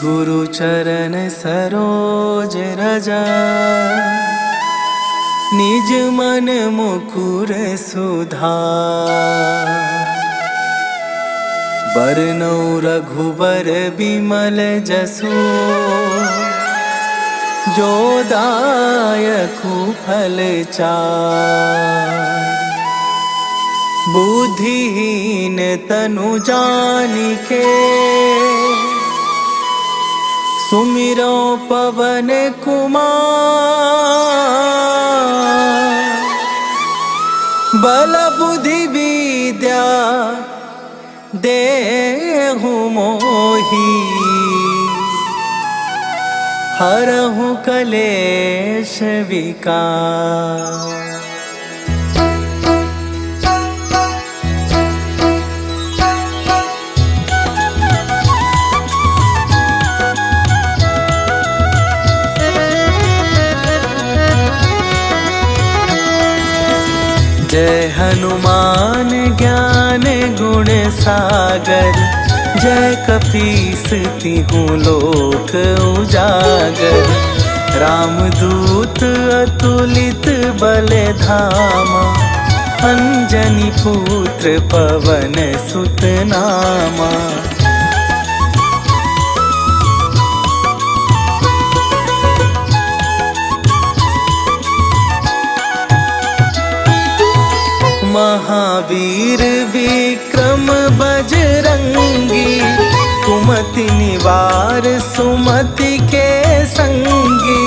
गुरु चरण सरोज रजा, निज मन मुकुर सुधार। बरनौ रघुबर बिमल जसु, जो दायकु फल चार। बुद्धिहीन तनु जानिके, सुमिरो पवन कुमार। बल बुद्धि विद्या देहु मोहि, हरहु कलेश विकार। जय हनुमान ज्ञान गुण सागर, जय कपीस तिहु लोक उजागर। रामदूत अतुलित बल धामा, अंजनी पुत्र पवन सुत नामा। महावीर विक्रम बजरंगी, कुमति निवार सुमति के संगी।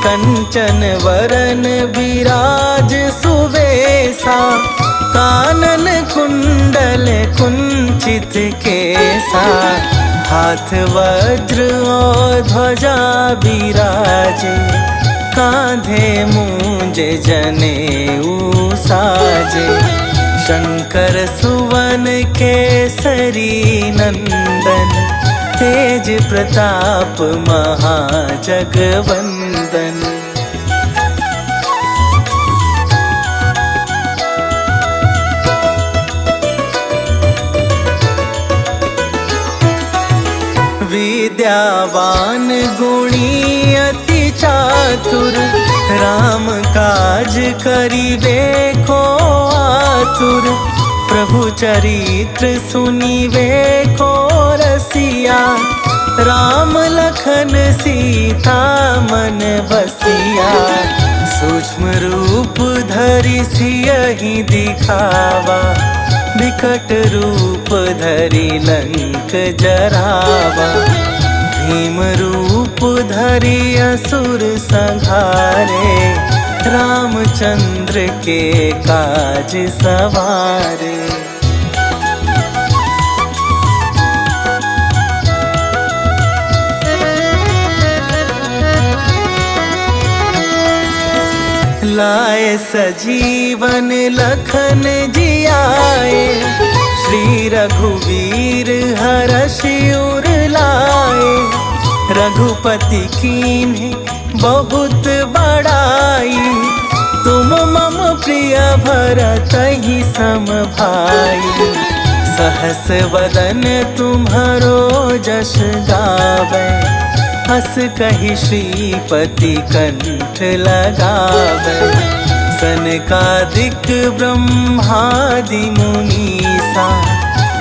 कंचन वरन विराज सुवेशा, कानन कुंडल कुंचित केसा। हाथ वज्र और ध्वजा विराजे, कांधे मूंज जनेऊ साजे। शंकर सुवन केसरी नंदन, तेज प्रताप महाजगवंदन। विद्यावान गुणी अति चातुर, राम काज करिबे को आतुर। प्रभु चरित्र सुनिबे को रसिया, राम लखन सीता मन बसिया। सूक्ष्म रूप धरि सियहि दिखावा, विकट रूप धरि लंक जरावा। भीम रूप धरि असुर संहारे, रामचंद्र के काज सवारे। लाए सजीवन लखन जियाए, श्री रघुवीर हरषि उर लाए। रघुपति कीन्हे बहुत बड़ाई, तुम मम प्रिय भरतहि सम भाई। सहस वदन तुम्हरो जस गावै, हस कहि श्रीपति कंठ लगावै। सनकादिक ब्रह्मादि मुनीसा,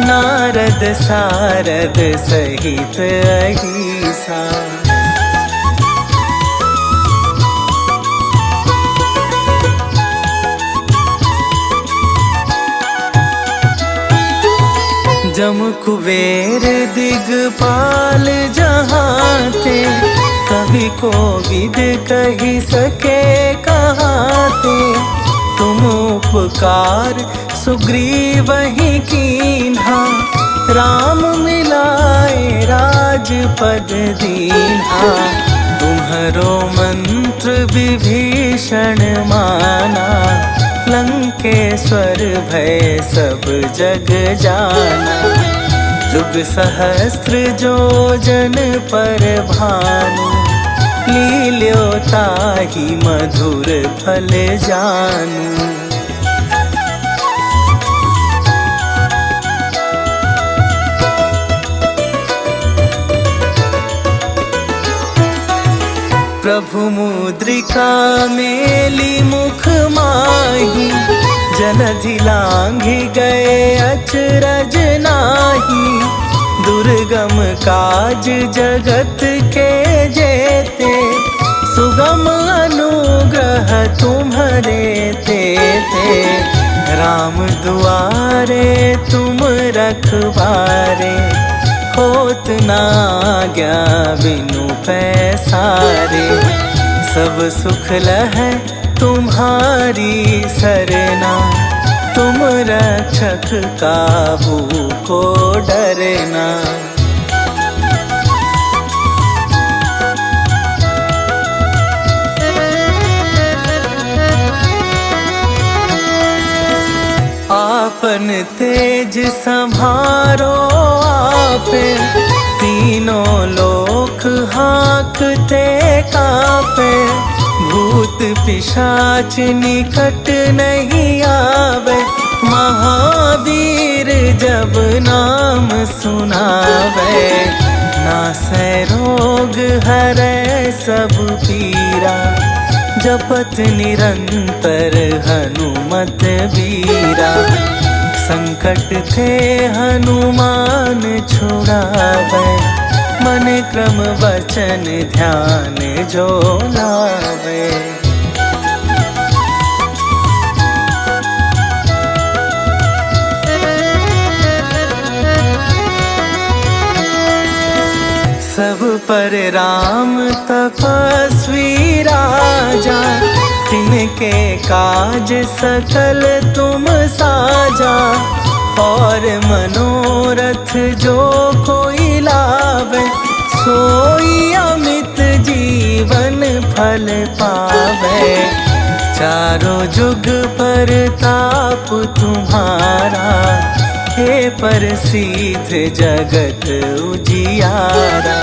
नारद सारद सहित अहिसा। जम कुबेर दिगपाल जहाते, कवि कोविद कहि सके कहाते। तुम उपकार सुग्रीवहि कीन्हा, राम मिलाए राजपद दीन्हा। तुम्हरो मंत्र विभीषण माना, लंकेश्वर भय सब जग जाना। जुग सहस्त्र जो जन पर भानु, लील्यो ताहि मधुर फल जानू। प्रभु मुद्रिका मेली मुख माही, जलधि लांघि गए अचरज नाही। दुर्गम काज जगत के जेते, सुगम अनुग्रह तुम्हारे तेते। राम दुआरे तुम रखवारे, होत ना आज्ञा बिनु पैसारे। सब सुख लहै तुम्हारी सरना, तुम रक्षक काहू को डरना। आपन तेज संभारो आपे, तीनों लोक हाँकते कापे। भूत पिशाच निकट नहीं आवे, महावीर जब नाम सुनावे। नासै रोग हरै सब पीरा, जपत निरंतर हनुमत बीरा। संकट थे हनुमान छुड़ावे, मन क्रम वचन ध्यान जो लावे। सब पर राम तपस्वी राजा, तिनके काज सकल तुम साजा। और मनोरथ जो कोई लावे, सोई अमित जीवन फल पावे। चारों जुग पर ताप तुम्हारा, हे प्रसिद्ध जगत उजियारा।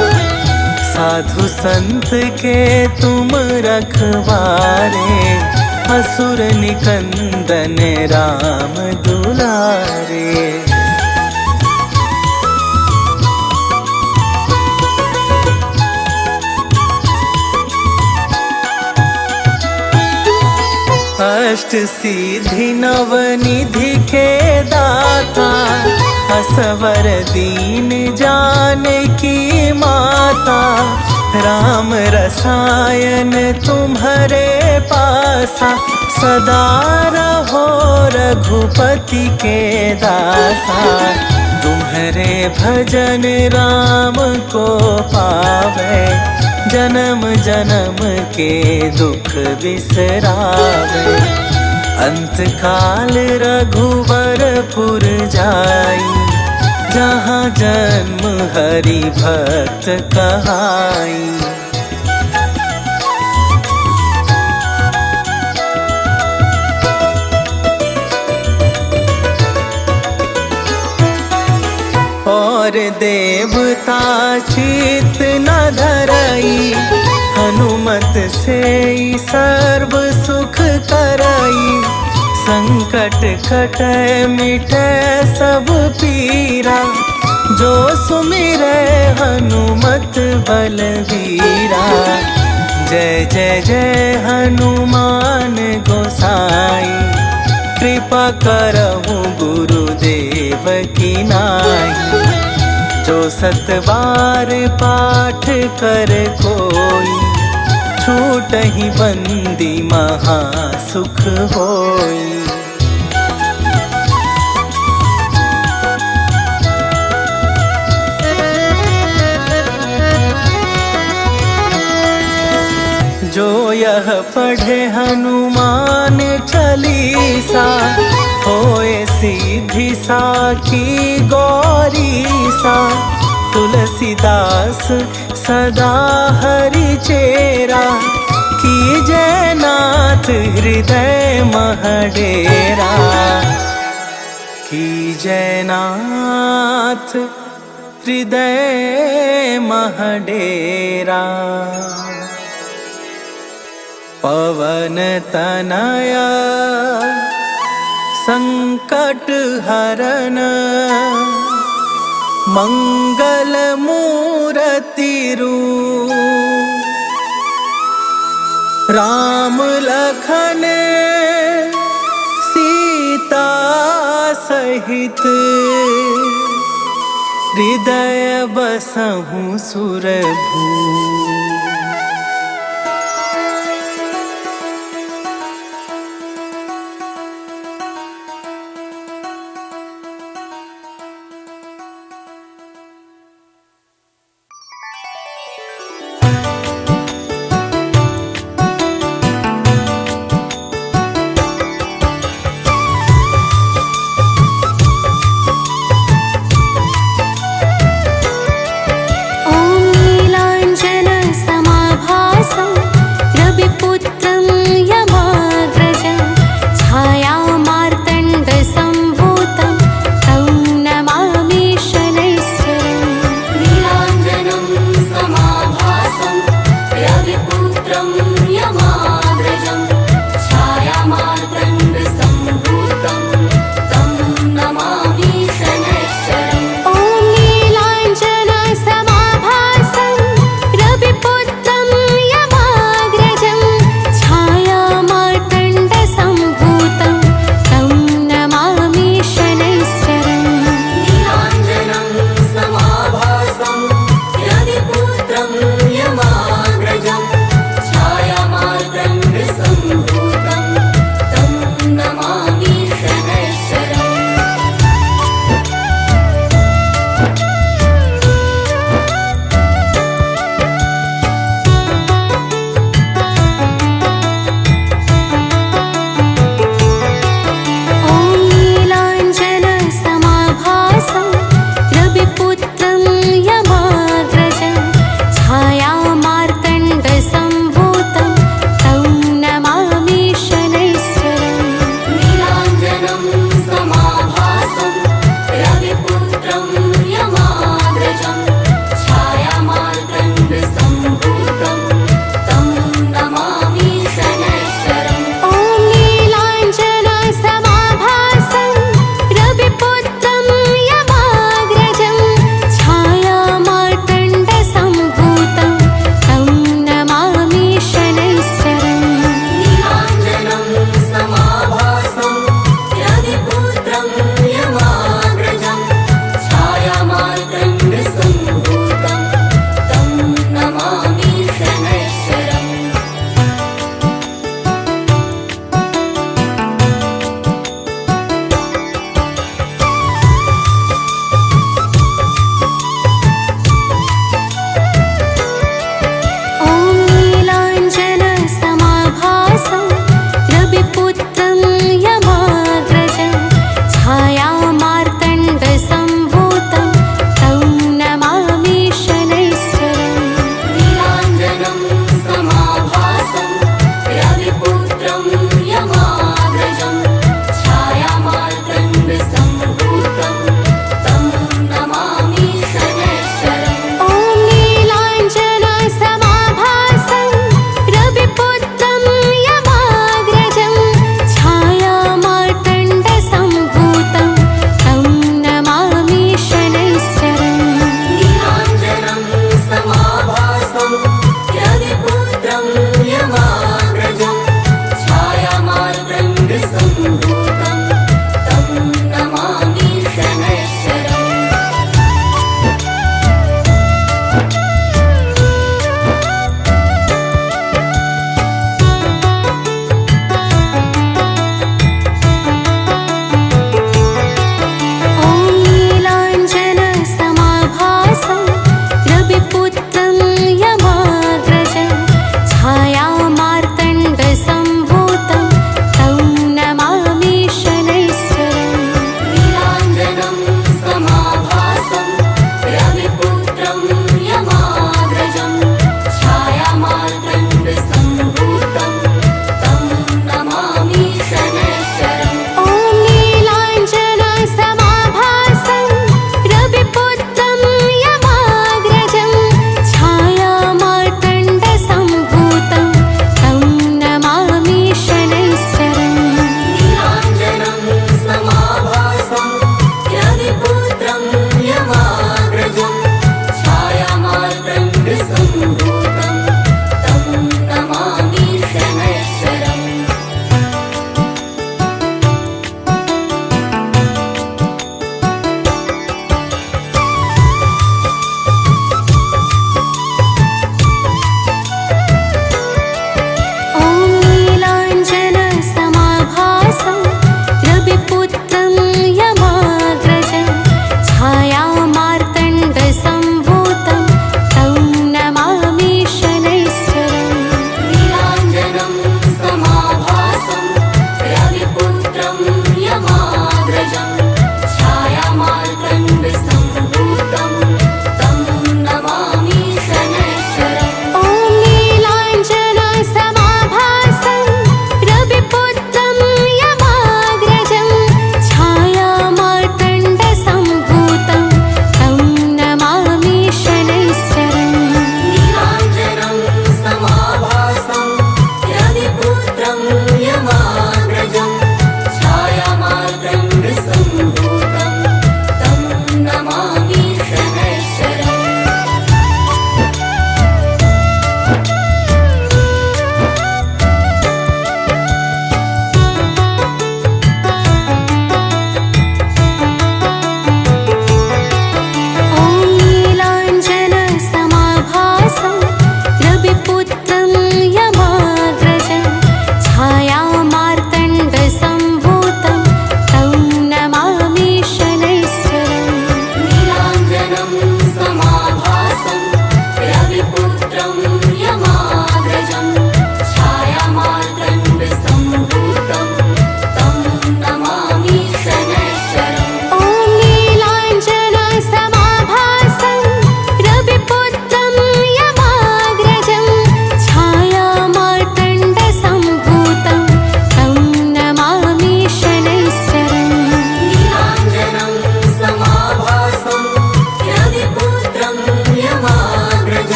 साधु संत के तुम रखवारे, असुर निकंदन राम दुलारे। अष्ट सिद्धि नव निधि के दाता, असवर दीन जानकी माता। राम रसायन तुम्हारे पासा, सदा रहो रघुपति के दासा। तुम्हारे भजन राम को पावे, जन्म जन्म के दुख बिसरावे। अंत काल रघुवरपुर जाई, जहाँ जन्म हरि भक्त कहाई। और देवता चित न धरई, हनुमत से सर्व सुख करई। संकट कटै मिटै सब पीरा, जो सुमिरै हनुमत बलवीरा। जय जय जय हनुमान गोसाई, कृपा करहु गुरुदेव की नाई। जो सत बार पाठ कर कोई, छूटहि बंदी महा सुख होई। जो यह पढ़े हनुमान चालीसा, होए सीधी साखी गौरीसा। तुलसीदास सदा हरि चेरा, कीजय नाथ हृदय महडेरा। कीजय नाथ हृदय महडेरा। पवन तनया संकट हरन, मंगल मूरति रूप। राम लखन सीता सहित हृदय बसहु सुरभूप।